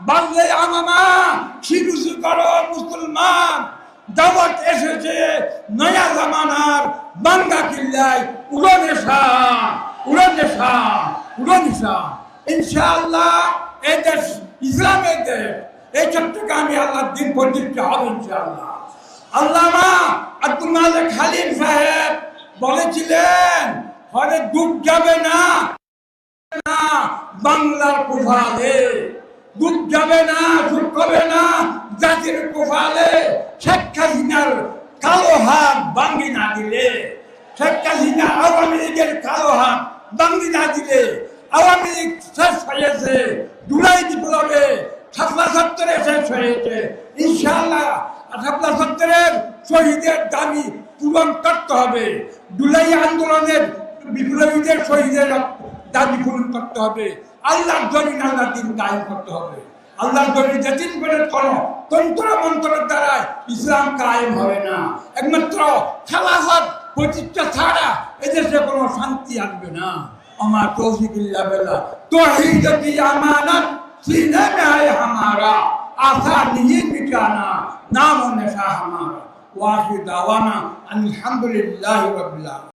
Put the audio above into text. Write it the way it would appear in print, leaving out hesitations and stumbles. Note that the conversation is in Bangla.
বাজলে আমামা শিরুসু করো মুসলমান দাওয়াত এসেছে নয়া জামানার বাংলা কিল্লায় উড়নেশা উড়নেশা উড়নেশা ইনশাআল্লাহ এই দেশ ইসলামের দেশ এই চট্টগ্রামে আল্লাহ দিন প্রতিষ্ঠা হবে ইনশাআল্লাহ। আল্লামা আব্দুল মালিক হালিম সাহেব বলেছিলেন ঘরে ডুব যাবে না বাংলার কোফালে, ডুব যাবে না ঝুঁকবে না জাতির কোফালে। শেখ হাসিনার কালো হাত ভাঙি না দিলে, শেখ হাসিনা আওয়ামী লীগের কালো হাত ভাঙি না দিলে আওয়ামী লীগ শেষ হয়েছে, জুলাই বিপ্লবে শাপলা চত্বরে শেষ হয়েছে। ইনশাআল্লাহ শাপলা চত্বরের শহীদের দাবি পূরণ করতে হবে, জুলাই আন্দোলনের বিপ্লবীদের শহীদের দাবি পূরণ করতে হবে, আল্লাহর জমিন আল্লাহর দিন কায়েম করতে হবে। আল্লাহর জমিন যেদিন করে কোনো তন্ত্র মন্ত্রের দ্বারা ইসলাম কায়েম হবে না। একমাত্র খেলাফত প্রতিষ্ঠা ছাড়া এদেশে কোনো শান্তি আসবে না। আমার তৌফিক ইল্লা বিল্লাহ। तौहीद की अमानत सीने में है हमारा, आशा नहीं मिटाना नाम और नशा हमारा। वाखिर दावाना अल्हम्दुलिल्लाहि रब्बिल आलमीन।